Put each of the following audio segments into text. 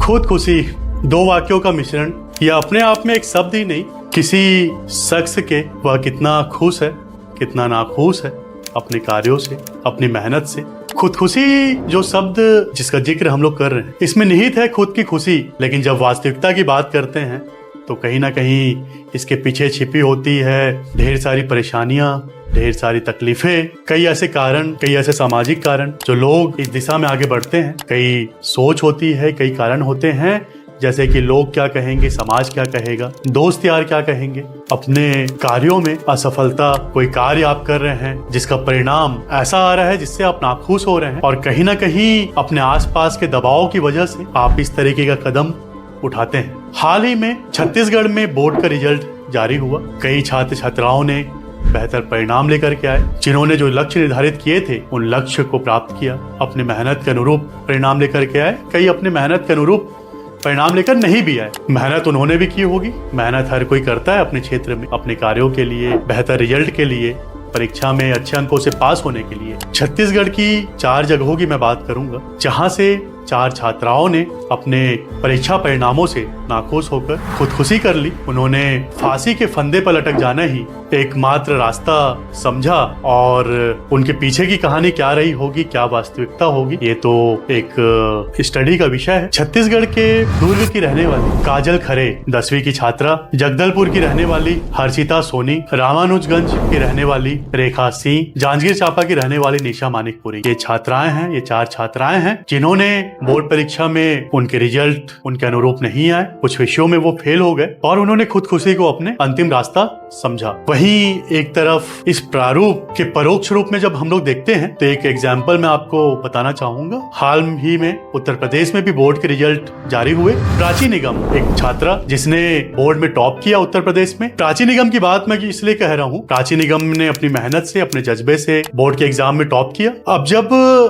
खुदकुशी दो वाक्यों का मिश्रण, यह अपने आप में एक शब्द ही नहीं, किसी शख्स के वह कितना खुश है कितना नाखुश है अपने कार्यों से, अपनी मेहनत से। खुदकुशी जो शब्द जिसका जिक्र हम लोग कर रहे हैं, इसमें निहित है खुद की खुशी, लेकिन जब वास्तविकता की बात करते हैं तो कहीं ना कहीं इसके पीछे छिपी होती है ढेर सारी परेशानियां, ढेर सारी तकलीफें, कई ऐसे कारण, कई ऐसे सामाजिक कारण जो लोग इस दिशा में आगे बढ़ते हैं। कई सोच होती है, कई कारण होते हैं, जैसे कि लोग क्या कहेंगे, समाज क्या कहेगा, दोस्त यार क्या कहेंगे। अपने कार्यों में असफलता, कोई कार्य आप कर रहे हैं जिसका परिणाम ऐसा आ रहा है जिससे आप नाखुश हो रहे हैं, और कहीं ना कहीं अपने आसपास के दबाव की वजह से आप इस तरीके का कदम उठाते हैं। हाल ही में छत्तीसगढ़ में बोर्ड का रिजल्ट जारी हुआ। कई छात्र छात्राओं ने बेहतर परिणाम लेकर के आए। जिन्होंने जो लक्ष्य निर्धारित किए थे उन लक्ष्य को प्राप्त किया, अपने मेहनत के अनुरूप परिणाम लेकर के आए। कई अपने मेहनत के अनुरूप परिणाम लेकर नहीं भी आए। मेहनत उन्होंने भी की होगी, मेहनत हर कोई करता है अपने क्षेत्र में, अपने कार्यों के लिए, बेहतर रिजल्ट के लिए, परीक्षा में अच्छे अंकों से पास होने के लिए। छत्तीसगढ़ की 4 जगहों की मैं बात करूंगा जहां से 4 छात्राओं ने अपने परीक्षा परिणामों से नाखुश होकर खुदकुशी कर ली। उन्होंने फांसी के फंदे पर लटक जाना ही एकमात्र रास्ता समझा, और उनके पीछे की कहानी क्या रही होगी, क्या वास्तविकता होगी, ये तो एक स्टडी का विषय है। छत्तीसगढ़ के दुर्ग की रहने वाली काजल खरे 10वीं की छात्रा, जगदलपुर की रहने वाली हर्षिता सोनी, रामानुजगंज की रहने वाली रेखा सिंह, जांजगीर चांपा की रहने वाली निशा मानिकपुरी, ये छात्राएं हैं, ये 4 छात्राएं हैं जिन्होंने बोर्ड परीक्षा में उनके रिजल्ट उनके अनुरूप नहीं आए, कुछ विषयों में वो फेल हो गए, और उन्होंने खुदकुशी को अपने अंतिम रास्ता समझा। वहीं एक तरफ इस प्रारूप के परोक्ष रूप में जब हम लोग देखते हैं तो एक एग्जाम्पल मैं आपको बताना चाहूंगा। हाल ही में उत्तर प्रदेश में भी बोर्ड के रिजल्ट जारी हुए। प्राची निगम, एक छात्रा जिसने बोर्ड में टॉप किया उत्तर प्रदेश में। प्राची निगम की बात मैं इसलिए कह रहा हूँ, प्राची निगम ने अपनी मेहनत से, अपने जज्बे से बोर्ड के एग्जाम में टॉप किया। अब जब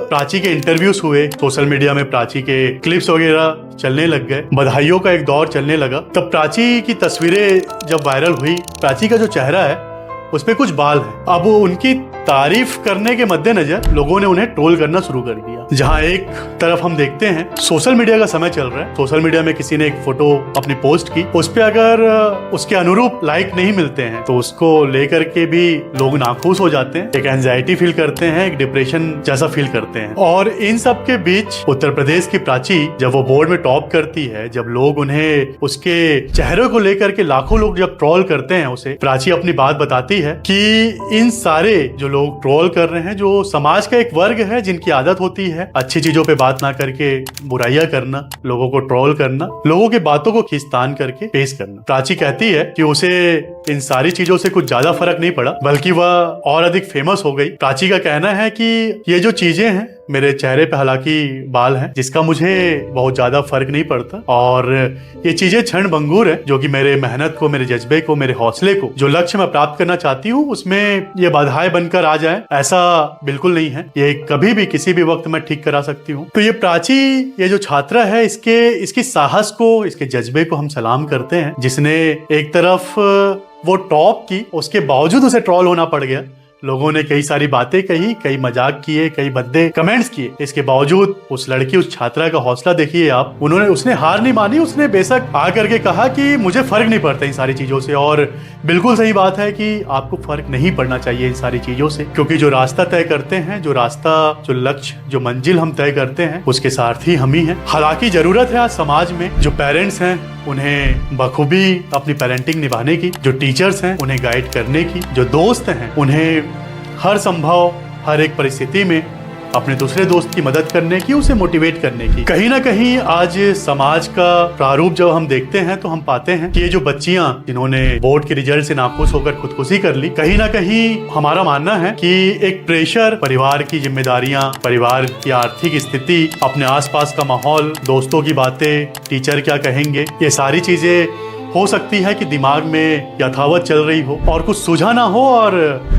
प्राची के इंटरव्यूज हुए, सोशल मीडिया में प्राची के क्लिप्स वगैरह चलने लग गए, बधाइयों का एक दौर चलने लगा, तब प्राची की तस्वीरें जब वायरल हुई, प्राची का जो चेहरा है उस पे कुछ बाल है। अब उनकी तारीफ करने के मद्देनजर लोगों ने उन्हें ट्रोल करना शुरू कर दिया। जहां एक तरफ हम देखते हैं सोशल मीडिया का समय चल रहा है, सोशल मीडिया में किसी ने एक फोटो अपनी पोस्ट की, उस पे अगर उसके अनुरूप लाइक नहीं मिलते हैं तो उसको लेकर के भी लोग नाखुश हो जाते हैं, एक एंजाइटी फील करते हैं, एक डिप्रेशन जैसा फील करते हैं। और इन सब के बीच उत्तर प्रदेश की प्राची जब वो बोर्ड में टॉप करती है, जब लोग उन्हें उसके चेहरे को लेकर के लाखों लोग जब ट्रोल करते हैं उसे, प्राची अपनी बात बताती है कि इन सारे जो लोग ट्रोल कर रहे हैं, जो समाज का एक वर्ग है जिनकी आदत होती है अच्छी चीजों पे बात ना करके बुराइयां करना, लोगों को ट्रोल करना, लोगों की बातों को खींचतान करके पेश करना। प्राची कहती है कि उसे इन सारी चीजों से कुछ ज्यादा फर्क नहीं पड़ा, बल्कि वह और अधिक फेमस हो गई। प्राची का कहना है कि ये जो चीजें हैं, मेरे चेहरे पे हालांकि बाल हैं जिसका मुझे बहुत ज्यादा फर्क नहीं पड़ता, और ये चीजें क्षण भंगुर है जो कि मेरे मेहनत को, मेरे जज्बे को, मेरे हौसले को, जो लक्ष्य मैं प्राप्त करना चाहती हूँ उसमें ये बाधाएं बनकर आ जाए, ऐसा बिल्कुल नहीं है। ये कभी भी किसी भी वक्त मैं ठीक करा सकती हूँ। तो ये प्राची, ये जो छात्रा है, इसकी साहस को, इसके जज्बे को हम सलाम करते हैं, जिसने एक तरफ वो टॉप की, उसके बावजूद उसे ट्रोल होना पड़ गया। लोगों ने कई सारी बातें कही, कई मजाक किए, कई भद्दे कमेंट्स किए। इसके बावजूद उस लड़की, उस छात्रा का हौसला देखिए आप, उसने हार नहीं मानी। उसने बेशक आ करके कहा कि मुझे फर्क नहीं पड़ता इन सारी चीजों से, और बिल्कुल सही बात है कि आपको फर्क नहीं पड़ना चाहिए इन सारी चीजों से, क्योंकि जो रास्ता तय करते हैं, जो रास्ता, जो लक्ष्य, जो मंजिल हम तय करते हैं, उसके सारथी हम ही हैं। हालांकि जरूरत है आज समाज में जो पेरेंट्स हैं उन्हें बखूबी अपनी पेरेंटिंग निभाने की, जो टीचर्स हैं उन्हें गाइड करने की, जो दोस्त हैं उन्हें हर संभव, हर एक परिस्थिति में अपने दूसरे दोस्त की मदद करने की, उसे मोटिवेट करने की। कहीं ना कहीं आज समाज का प्रारूप जब हम देखते हैं तो हम पाते हैं कि ये जो बच्चियां जिन्होंने बोर्ड के रिजल्ट से नाखुश होकर खुदकुशी कर ली, कहीं ना कहीं हमारा मानना है कि एक प्रेशर, परिवार की जिम्मेदारियां, परिवार की आर्थिक स्थिति, अपने आसपास का माहौल, दोस्तों की बातें, टीचर क्या कहेंगे, ये सारी चीजें हो सकती है कि दिमाग में यथावत चल रही हो और कुछ सूझा ना हो और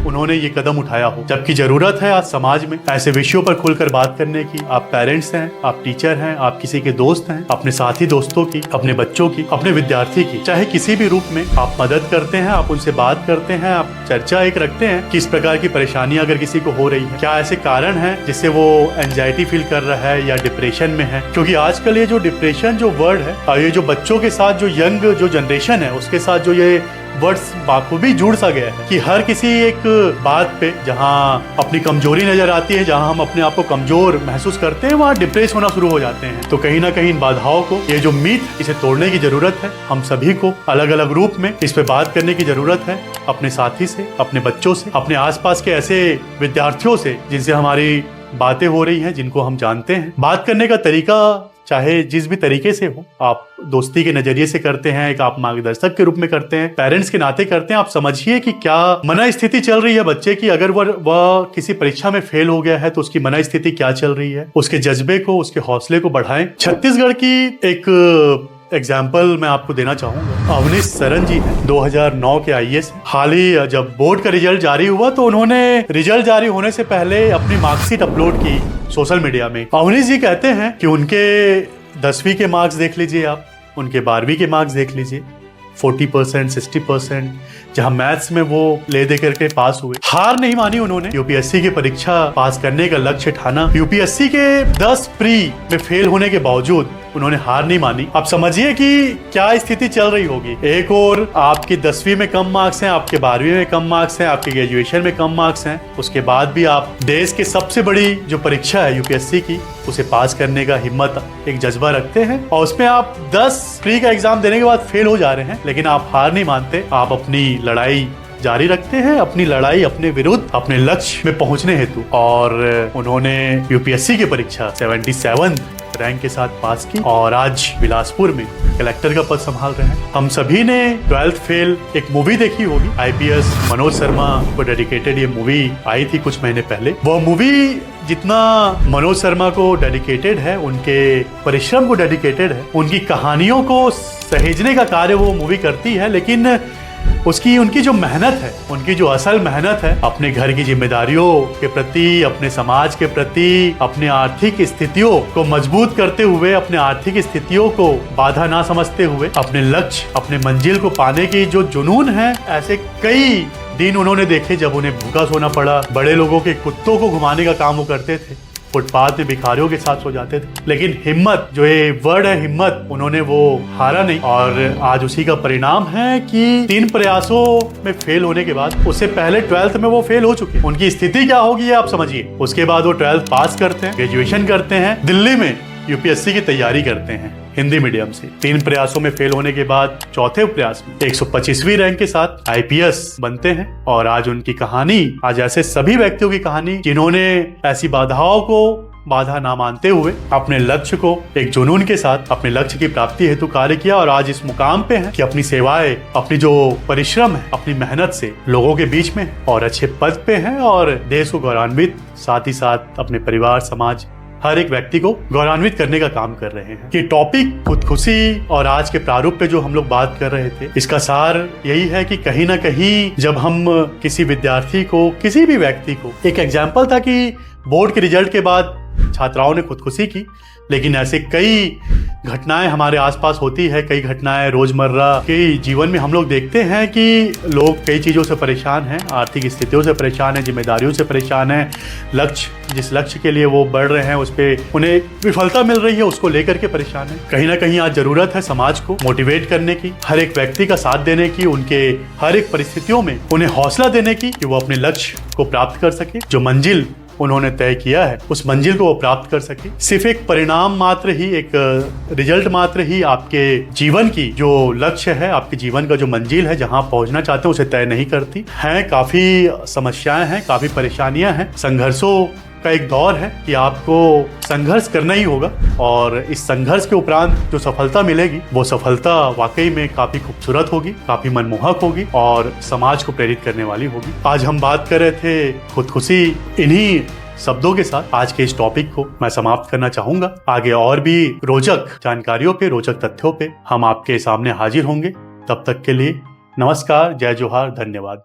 उन्होंने ये कदम उठाया हो, जबकि जरूरत है आज समाज में ऐसे विषयों पर खुलकर बात करने की। आप पेरेंट्स हैं, आप टीचर हैं, आप किसी के दोस्त हैं, अपने साथी दोस्तों की, अपने बच्चों की, अपने विद्यार्थी की, चाहे किसी भी रूप में आप मदद करते हैं, आप उनसे बात करते हैं, आप चर्चा एक रखते हैं कि इस प्रकार की परेशानियां अगर किसी को हो रही है, क्या ऐसे कारण है जिससे वो एंजाइटी फील कर रहा है या डिप्रेशन में है। क्योंकि आजकल ये जो डिप्रेशन जो वर्ड है, ये जो बच्चों के साथ जो यंग जो जनरेशन है उसके साथ जो ये वर्ड्स बाखूबी जुड़ सा गया है कि हर किसी एक बात पे जहाँ अपनी कमजोरी नजर आती है, जहाँ हम अपने आप को कमजोर महसूस करते हैं, वहाँ डिप्रेस होना शुरू हो जाते हैं। तो कहीं ना कहीं इन बाधाओं को, ये जो मीथ, इसे तोड़ने की जरूरत है। हम सभी को अलग अलग रूप में इस पे बात करने की जरूरत है, अपने साथी से, अपने बच्चों से, अपने आसपास के ऐसे विद्यार्थियों से जिनसे हमारी बातें हो रही हैं, जिनको हम जानते हैं। बात करने का तरीका चाहे जिस भी तरीके से हो, आप दोस्ती के नजरिए से करते हैं, एक आप मार्गदर्शक के रूप में करते हैं, पेरेंट्स के नाते करते हैं, आप समझिए कि क्या मन स्थिति चल रही है बच्चे की। अगर वह किसी परीक्षा में फेल हो गया है तो उसकी मन स्थिति क्या चल रही है, उसके जज्बे को, उसके हौसले को बढ़ाएं। छत्तीसगढ़ की एक एग्जाम्पल मैं आपको देना चाहूंगा। अवनीश सरन जी हैं, 2009 के आईएएस। हाल ही जब बोर्ड का रिजल्ट जारी हुआ तो उन्होंने रिजल्ट जारी होने से पहले अपनी मार्कशीट अपलोड की सोशल मीडिया में। अवनीश जी कहते हैं कि उनके 10वीं के मार्क्स देख लीजिए आप, उनके 12वीं के मार्क्स देख लीजिए, 40%, 60%, जहां मैथ्स में वो ले दे करके पास हुए। हार नहीं मानी उन्होंने, यूपीएससी की परीक्षा पास करने का लक्ष्य ठाना। यूपीएससी के 10 प्री में फेल होने के बावजूद उन्होंने हार नहीं मानी। अब समझिए कि क्या स्थिति चल रही होगी। एक और आपकी 10वीं में कम मार्क्स हैं, आपके 12वीं में कम मार्क्स हैं, आपके ग्रेजुएशन में कम मार्क्स हैं, उसके बाद भी आप देश की सबसे बड़ी जो परीक्षा है यूपीएससी की, उसे पास करने का हिम्मत, एक जज्बा रखते हैं और उसमें आप 10 प्री का एग्जाम देने के बाद फेल हो जा रहे हैं, लेकिन आप हार नहीं मानते। आप अपनी लड़ाई जारी रखते हैं, अपनी लड़ाई अपने विरुद्ध, अपने लक्ष्य में पहुंचने हेतु। और उन्होंने यूपीएससी की परीक्षा 77 रैंक के साथ पास की और आज बिलासपुर में कलेक्टर का पद संभाल रहे हैं। हम सभी ने 12th फेल एक मूवी देखी होगी, आईपीएस मनोज शर्मा को डेडिकेटेड ये मूवी आई थी कुछ महीने पहले। वो मूवी जितना मनोज शर्मा को डेडिकेटेड है, उनके परिश्रम को डेडिकेटेड है, उनकी कहानियों को सहेजने का कार्य वो मूवी करती है, लेकिन उनकी जो मेहनत है, उनकी जो असल मेहनत है, अपने घर की जिम्मेदारियों के प्रति, अपने समाज के प्रति, अपने आर्थिक स्थितियों को मजबूत करते हुए, अपने आर्थिक स्थितियों को बाधा ना समझते हुए, अपने लक्ष्य, अपने मंजिल को पाने की जो जुनून है, ऐसे कई दिन उन्होंने देखे जब उन्हें भूखा सोना पड़ा। बड़े लोगों के कुत्तों को घुमाने का काम वो करते थे, फुटपाथ में भिखारियों के साथ सो जाते थे, लेकिन हिम्मत, जो ये वर्ड है हिम्मत, उन्होंने वो हारा नहीं। और आज उसी का परिणाम है कि 3 प्रयासों में फेल होने के बाद, उससे पहले 12th में वो फेल हो चुके। उनकी स्थिति क्या होगी आप समझिए। उसके बाद वो 12th पास करते हैं, ग्रेजुएशन करते हैं, दिल्ली में यूपीएससी की तैयारी करते हैं हिंदी मीडियम से। 3 प्रयासों में फेल होने के बाद चौथे प्रयास में 125वीं रैंक के साथ आईपीएस बनते हैं। और आज उनकी कहानी, आज ऐसे सभी व्यक्तियों की कहानी जिन्होंने ऐसी बाधाओं को बाधा ना मानते हुए अपने लक्ष्य को एक जुनून के साथ अपने लक्ष्य की प्राप्ति हेतु कार्य किया और आज इस मुकाम पे है कि अपनी सेवाएं, अपनी जो परिश्रम है, अपनी मेहनत से लोगों के बीच में और अच्छे पद पे हैं और देश को गौरवान्वित, साथ ही साथ अपने परिवार, समाज, हर एक व्यक्ति को गौरवान्वित करने का काम कर रहे हैं। कि टॉपिक खुदकुशी और आज के प्रारूप पे जो हम लोग बात कर रहे थे, इसका सार यही है कि कहीं ना कहीं जब हम किसी विद्यार्थी को, किसी भी व्यक्ति को, एक एग्जाम्पल था कि बोर्ड के रिजल्ट के बाद छात्राओं ने खुदकुशी की, लेकिन ऐसे कई घटनाएं हमारे आसपास होती है, कई घटनाएं रोजमर्रा के जीवन में हम लोग देखते हैं कि लोग कई चीज़ों से परेशान हैं, आर्थिक स्थितियों से परेशान हैं, जिम्मेदारियों से परेशान हैं, लक्ष्य, जिस लक्ष्य के लिए वो बढ़ रहे हैं उस पे उन्हें विफलता मिल रही है, उसको लेकर के परेशान है। कहीं ना कहीं आज जरूरत है समाज को मोटिवेट करने की, हर एक व्यक्ति का साथ देने की, उनके हर एक परिस्थितियों में उन्हें हौसला देने की कि वो अपने लक्ष्य को प्राप्त कर सके, जो मंजिल उन्होंने तय किया है उस मंजिल को वो प्राप्त कर सके। सिर्फ एक परिणाम मात्र ही, एक रिजल्ट मात्र ही आपके जीवन की जो लक्ष्य है, आपके जीवन का जो मंजिल है, जहां पहुंचना चाहते हैं, उसे तय नहीं करती है। काफी समस्याएं हैं, काफी परेशानियां हैं, संघर्षों का एक दौर है कि आपको संघर्ष करना ही होगा और इस संघर्ष के उपरांत जो सफलता मिलेगी वो सफलता वाकई में काफी खूबसूरत होगी, काफी मनमोहक होगी और समाज को प्रेरित करने वाली होगी। आज हम बात कर रहे थे खुदकुशी। इन्हीं शब्दों के साथ आज के इस टॉपिक को मैं समाप्त करना चाहूंगा। आगे और भी रोचक जानकारियों पे, रोचक तथ्यों पे हम आपके सामने हाजिर होंगे। तब तक के लिए नमस्कार, जय जोहार, धन्यवाद।